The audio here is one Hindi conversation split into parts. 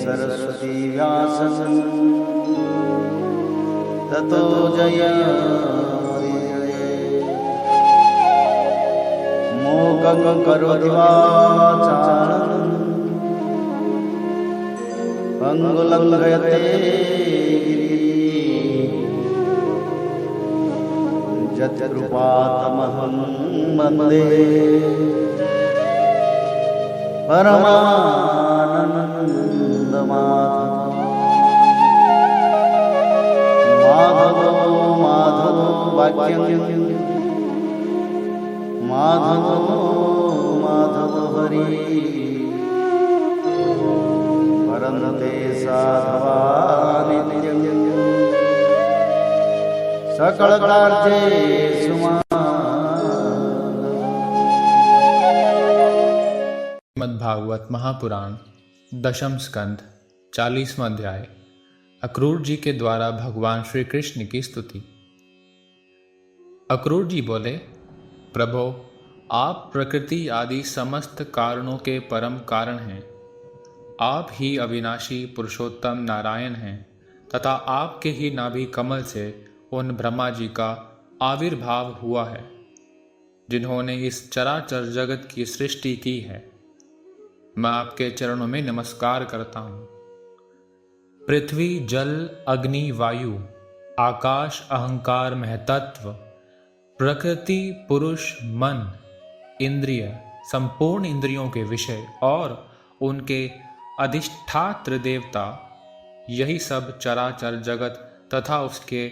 सरस्वती व्यासं ततो जयमुदीरये। मूकं करोति वाचालं पंगुलं लङ्घयते यत्कृपातमहं वन्दे परमानन्दमाधवो माधवो वाक्यं माधवो हरि परन्ते साधवा नित्यं सकलकार्येषु श्रीमद्भागवत महापुराण दशम स्कंध 40वां अध्याय। अक्रूर जी के द्वारा भगवान श्री कृष्ण की स्तुति। अक्रूर जी बोले, प्रभो, आप प्रकृति आदि समस्त कारणों के परम कारण हैं। आप ही अविनाशी पुरुषोत्तम नारायण हैं तथा आपके ही नाभि कमल से उन ब्रह्मा जी का आविर्भाव हुआ है जिन्होंने इस चराचर जगत की सृष्टि की है। मैं आपके चरणों में नमस्कार करता हूँ। पृथ्वी, जल, अग्नि, वायु, आकाश, अहंकार, महतत्व, प्रकृति, पुरुष, मन, इंद्रिय, संपूर्ण इंद्रियों के विषय और उनके अधिष्ठात्र देवता, यही सब चराचर जगत तथा उसके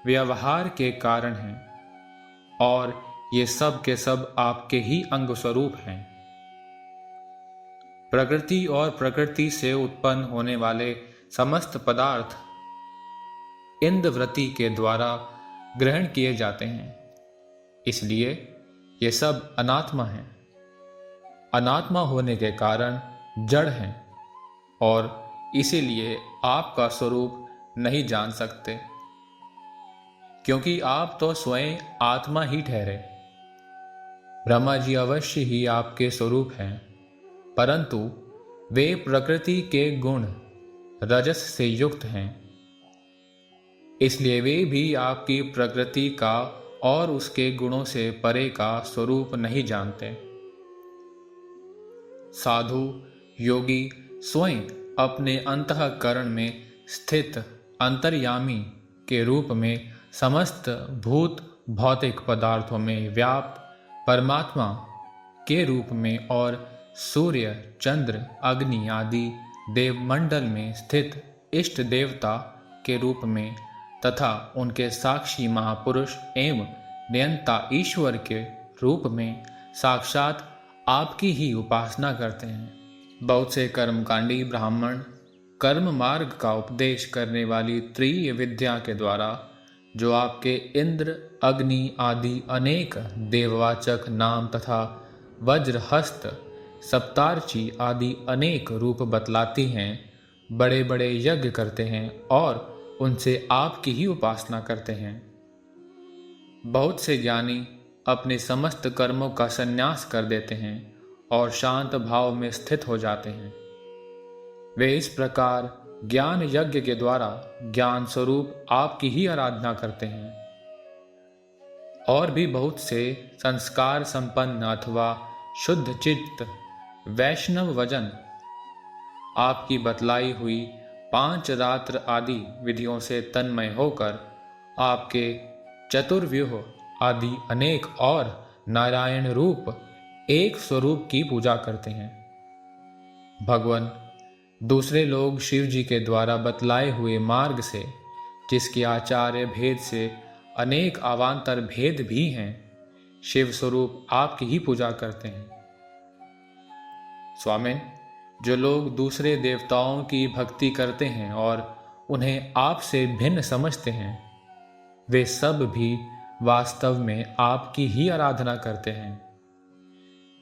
व्यवहार के कारण हैं और ये सब के सब आपके ही अंग स्वरूप हैं। प्रकृति और प्रकृति से उत्पन्न होने वाले समस्त पदार्थ इंद्रवृत्ति के द्वारा ग्रहण किए जाते हैं, इसलिए ये सब अनात्मा हैं। अनात्मा होने के कारण जड़ हैं और इसीलिए आपका स्वरूप नहीं जान सकते, क्योंकि आप तो स्वयं आत्मा ही ठहरे। ब्रह्मा जी अवश्य ही आपके स्वरूप हैं, परंतु वे प्रकृति के गुण रजस से युक्त हैं, इसलिए वे भी आपकी प्रकृति का और उसके गुणों से परे का स्वरूप नहीं जानते। साधु योगी स्वयं अपने अंतःकरण में स्थित अंतर्यामी के रूप में समस्त भूत भौतिक पदार्थों में व्याप्त परमात्मा के रूप में और सूर्य, चंद्र, अग्नि आदि देवमंडल में स्थित इष्ट देवता के रूप में तथा उनके साक्षी महापुरुष एवं नियंता ईश्वर के रूप में साक्षात आपकी ही उपासना करते हैं। बहुत से कर्मकांडी ब्राह्मण कर्म मार्ग का उपदेश करने वाली त्रिय विद्या के द्वारा जो आपके इंद्र, अग्नि आदि अनेक देववाचक नाम तथा वज्रहस्त, सप्तार्ची आदि अनेक रूप बतलाती हैं, बड़े बड़े यज्ञ करते हैं और उनसे आपकी ही उपासना करते हैं। बहुत से ज्ञानी अपने समस्त कर्मों का संन्यास कर देते हैं और शांत भाव में स्थित हो जाते हैं। वे इस प्रकार ज्ञान यज्ञ के द्वारा ज्ञान स्वरूप आपकी ही आराधना करते हैं। और भी बहुत से संस्कार संपन्न अथवा शुद्ध चित्त वैष्णव वजन आपकी बतलाई हुई 5 रात्र आदि विधियों से तन्मय होकर आपके चतुर्व्यूह आदि अनेक और नारायण रूप एक स्वरूप की पूजा करते हैं। भगवान, दूसरे लोग शिव जी के द्वारा बतलाए हुए मार्ग से, जिसके आचार्य भेद से अनेक अवान्तर भेद भी हैं, शिव स्वरूप आपकी ही पूजा करते हैं। स्वामिन, जो लोग दूसरे देवताओं की भक्ति करते हैं और उन्हें आपसे भिन्न समझते हैं, वे सब भी वास्तव में आपकी ही आराधना करते हैं,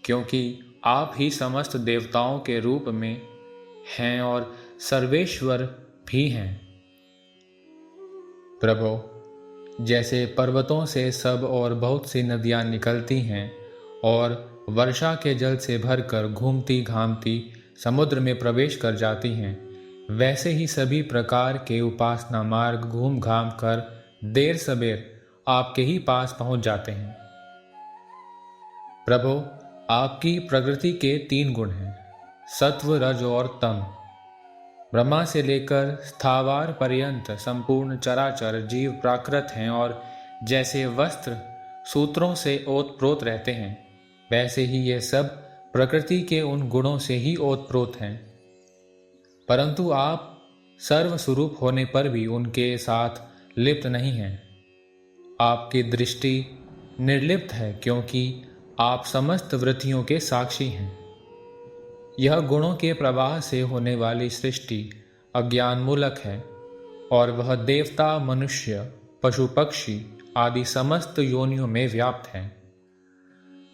क्योंकि आप ही समस्त देवताओं के रूप में हैं और सर्वेश्वर भी हैं। प्रभो, जैसे पर्वतों से सब और बहुत सी नदियां निकलती हैं और वर्षा के जल से भरकर घूमती घामती समुद्र में प्रवेश कर जाती हैं, वैसे ही सभी प्रकार के उपासना मार्ग घूम घाम कर देर सबेर आपके ही पास पहुंच जाते हैं। प्रभु, आपकी प्रकृति के 3 गुण हैं, सत्व, रज और तम। ब्रह्मा से लेकर स्थावर पर्यंत संपूर्ण चराचर जीव प्राकृत हैं और जैसे वस्त्र सूत्रों से ओतप्रोत रहते हैं, वैसे ही ये सब प्रकृति के उन गुणों से ही ओतप्रोत हैं। परंतु आप सर्वस्वरूप होने पर भी उनके साथ लिप्त नहीं हैं। आपकी दृष्टि निर्लिप्त है, क्योंकि आप समस्त वृत्तियों के साक्षी हैं। यह गुणों के प्रवाह से होने वाली सृष्टि अज्ञान मूलक है, और वह देवता, मनुष्य, पशु पक्षी आदि समस्त योनियों में व्याप्त है।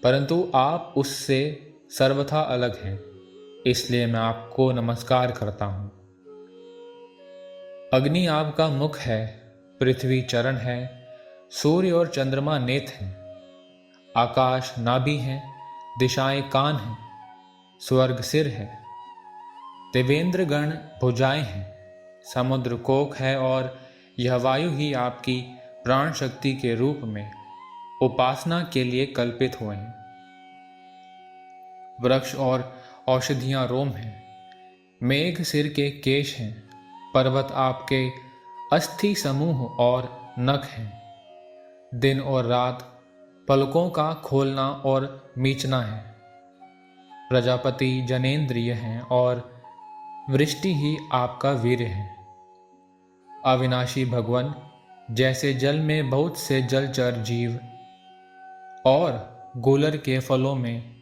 परंतु आप उससे सर्वथा अलग हैं, इसलिए मैं आपको नमस्कार करता हूँ। अग्नि आपका मुख है, पृथ्वी चरण है, सूर्य और चंद्रमा नेत्र हैं, आकाश नाभि है, दिशाएं कान हैं, स्वर्ग सिर है, देवेंद्र गण भुजाएं हैं, समुद्र कोख है, और यह वायु ही आपकी प्राण शक्ति के रूप में उपासना के लिए कल्पित हुए हैं। वृक्ष और औषधियां रोम हैं, मेघ सिर के केश हैं, पर्वत आपके अस्थि समूह और नख हैं, दिन और रात पलकों का खोलना और मीचना है, प्रजापति जनेन्द्रिय हैं और वृष्टि ही आपका वीर्य है। अविनाशी भगवान, जैसे जल में बहुत से जलचर जीव और गोलर के फलों में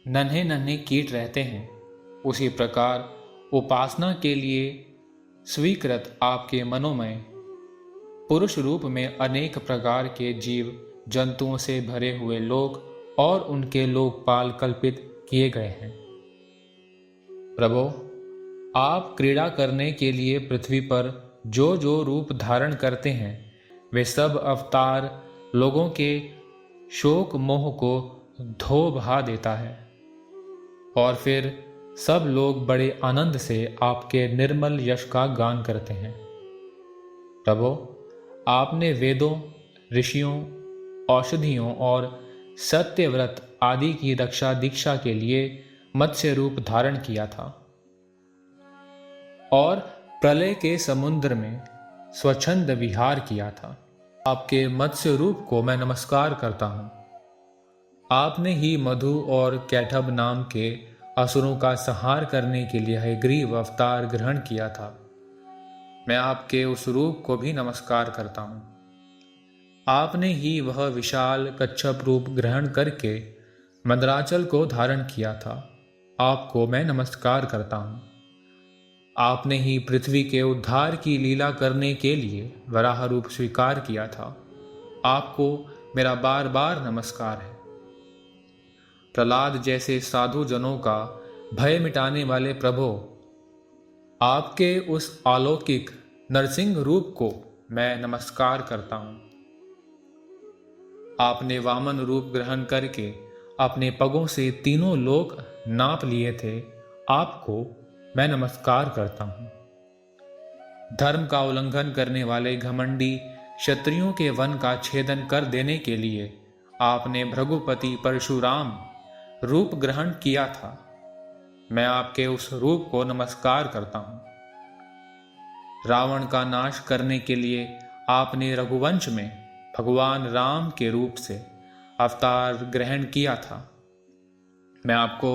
नन्हे नन्हे कीट रहते हैं, उसी प्रकार उपासना के लिए स्वीकृत आपके मनोमय पुरुष रूप में अनेक प्रकार के जीव जंतुओं से भरे हुए लोक और उनके लोकपाल कल्पित किए गए हैं। प्रभो, आप क्रीड़ा करने के लिए पृथ्वी पर जो जो रूप धारण करते हैं, वे सब अवतार लोगों के शोक मोह को धो बहा देता है, और फिर सब लोग बड़े आनंद से आपके निर्मल यश का गान करते हैं। प्रभो, आपने वेदों, ऋषियों, औषधियों और सत्यव्रत आदि की रक्षा दीक्षा के लिए मत्स्य रूप धारण किया था, और प्रलय के समुद्र में स्वच्छंद विहार किया था। आपके मत्स्य रूप को मैं नमस्कार करता हूँ। आपने ही मधु और कैटभ नाम के असुरों का संहार करने के लिए हयग्रीव अवतार ग्रहण किया था। मैं आपके उस रूप को भी नमस्कार करता हूँ। आपने ही वह विशाल कच्छप रूप ग्रहण करके मंदराचल को धारण किया था। आपको मैं नमस्कार करता हूँ। आपने ही पृथ्वी के उद्धार की लीला करने के लिए वराह रूप स्वीकार किया था। आपको मेरा बार बार नमस्कार है। प्रहलाद जैसे साधु जनों का भय मिटाने वाले प्रभो, आपके उस अलौकिक नरसिंह रूप को मैं नमस्कार करता हूँ। आपने वामन रूप ग्रहण करके अपने पगों से तीनों लोक नाप लिए थे। आपको मैं नमस्कार करता हूँ। धर्म का उल्लंघन करने वाले घमंडी क्षत्रियों के वन का छेदन कर देने के लिए आपने भृगुपति परशुराम रूप ग्रहण किया था। मैं आपके उस रूप को नमस्कार करता हूँ। रावण का नाश करने के लिए आपने रघुवंश में भगवान राम के रूप से अवतार ग्रहण किया था। मैं आपको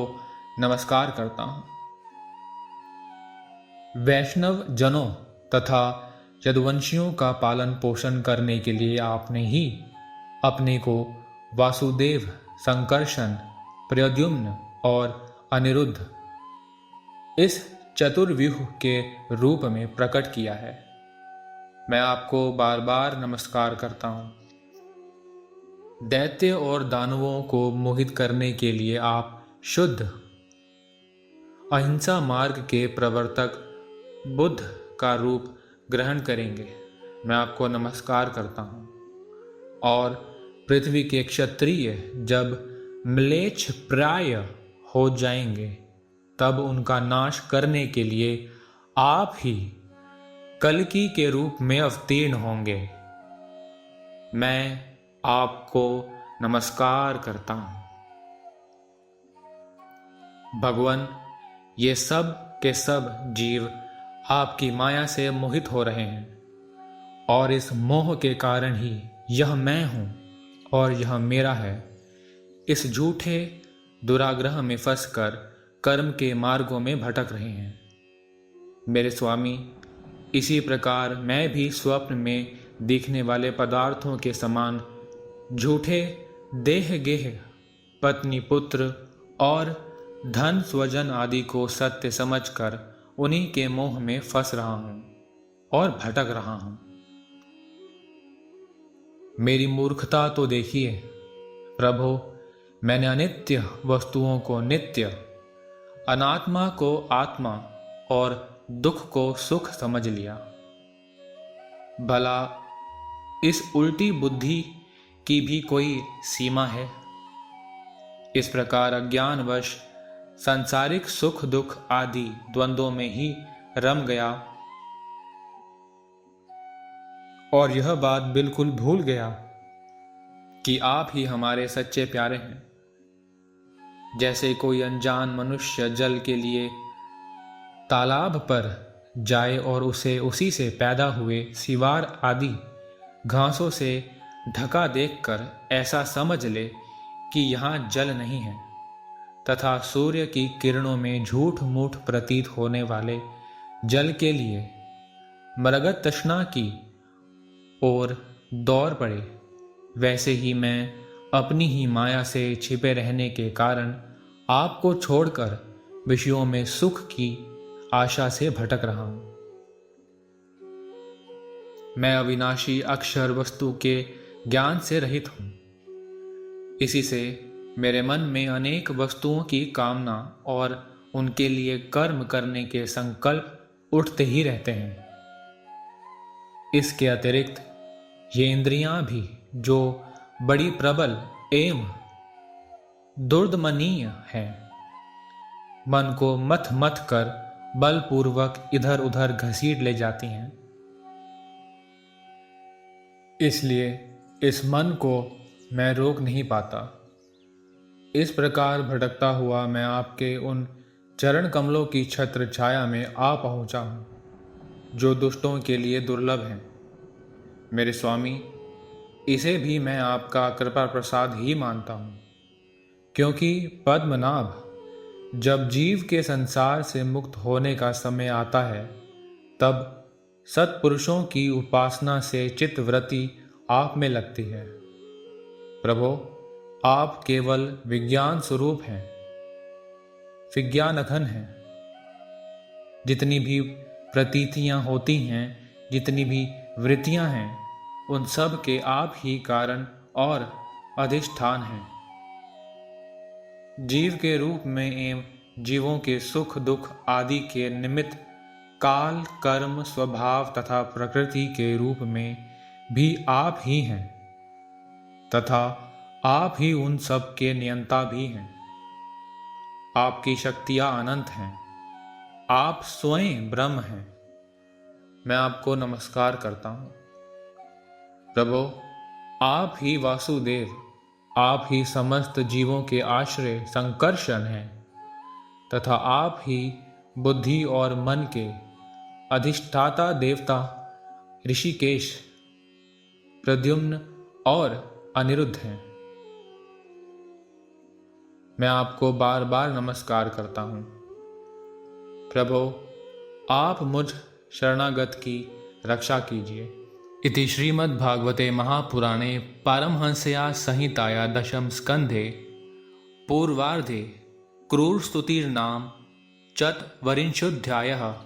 नमस्कार करता हूँ। वैष्णव जनों तथा यदुवंशियों का पालन पोषण करने के लिए आपने ही अपने को वासुदेव, संकर्षण, प्रद्युम्न और अनिरुद्ध इस चतुर्व्यूह के रूप में प्रकट किया है। मैं आपको बार बार नमस्कार करता हूँ। दैत्य और दानवों को मोहित करने के लिए आप शुद्ध अहिंसा मार्ग के प्रवर्तक बुद्ध का रूप ग्रहण करेंगे। मैं आपको नमस्कार करता हूँ। और पृथ्वी के क्षत्रिय जब म्लेच्छ प्राय हो जाएंगे, तब उनका नाश करने के लिए आप ही कल्कि के रूप में अवतीर्ण होंगे। मैं आपको नमस्कार करता हूं। भगवान, ये सब के सब जीव आपकी माया से मोहित हो रहे हैं और इस मोह के कारण ही यह मैं हूं और यह मेरा है। इस झूठे दुराग्रह में फंसकर कर्म के मार्गों में भटक रहे हैं। मेरे स्वामी, इसी प्रकार मैं भी स्वप्न में दिखने वाले पदार्थों के समान झूठे देह गेह, पत्नी पुत्र और धन स्वजन आदि को सत्य समझकर उन्हीं के मोह में फंस रहा हूं और भटक रहा हूं। मेरी मूर्खता तो देखिए प्रभो। मैंने अनित्य वस्तुओं को नित्य, अनात्मा को आत्मा और दुख को सुख समझ लिया। भला इस उल्टी बुद्धि की भी कोई सीमा है? इस प्रकार अज्ञानवश सांसारिक सुख दुख आदि द्वंद्वों में ही रम गया और यह बात बिल्कुल भूल गया कि आप ही हमारे सच्चे प्यारे हैं। जैसे कोई अनजान मनुष्य जल के लिए तालाब पर जाए और उसे उसी से पैदा हुए सिवार आदि घासों से ढका देखकर ऐसा समझ ले कि यहाँ जल नहीं है, तथा सूर्य की किरणों में झूठ मूठ प्रतीत होने वाले जल के लिए मरगत तृष्णा की ओर दौड़ पड़े, वैसे ही मैं अपनी ही माया से छिपे रहने के कारण आपको छोड़कर विषयों में सुख की आशा से भटक रहा हूं। मैं अविनाशी अक्षर वस्तु के ज्ञान से रहित हूं। इसी से मेरे मन में अनेक वस्तुओं की कामना और उनके लिए कर्म करने के संकल्प उठते ही रहते हैं। इसके अतिरिक्त ये इंद्रियां भी, जो बड़ी प्रबल एवं दुर्दमनीय हैं, मन को मथ मथ कर बलपूर्वक इधर उधर घसीट ले जाती हैं। इसलिए इस मन को मैं रोक नहीं पाता। इस प्रकार भटकता हुआ मैं आपके उन चरण कमलों की छत्र छाया में आ पहुंचा हूं, जो दुष्टों के लिए दुर्लभ हैं। मेरे स्वामी, इसे भी मैं आपका कृपा प्रसाद ही मानता हूं, क्योंकि पद्मनाभ, जब जीव के संसार से मुक्त होने का समय आता है, तब सत्पुरुषों की उपासना से चित्तवृत्ति आप में लगती है। प्रभो, आप केवल विज्ञान स्वरूप हैं, विज्ञानघन हैं। जितनी भी प्रतीतियां होती हैं, जितनी भी वृत्तियां हैं, उन सब के आप ही कारण और अधिष्ठान हैं। जीव के रूप में एवं जीवों के सुख दुख आदि के निमित्त काल, कर्म, स्वभाव तथा प्रकृति के रूप में भी आप ही हैं, तथा आप ही उन सब के नियंता भी हैं। आपकी शक्तियां अनंत हैं। आप स्वयं ब्रह्म हैं। मैं आपको नमस्कार करता हूं। प्रभो, आप ही वासुदेव, आप ही समस्त जीवों के आश्रय संकर्षण हैं, तथा आप ही बुद्धि और मन के अधिष्ठाता देवता ऋषिकेश, प्रद्युम्न और अनिरुद्ध हैं। मैं आपको बार बार नमस्कार करता हूं। प्रभो, आप मुझ शरणागत की रक्षा कीजिए। इति श्रीमद्भागवते महापुराणे पारमहंस्या संहिताया दशम स्कंधे पूर्वार्धे क्रूरस्तुतिर्नाम चत्वरिंशोऽध्यायः।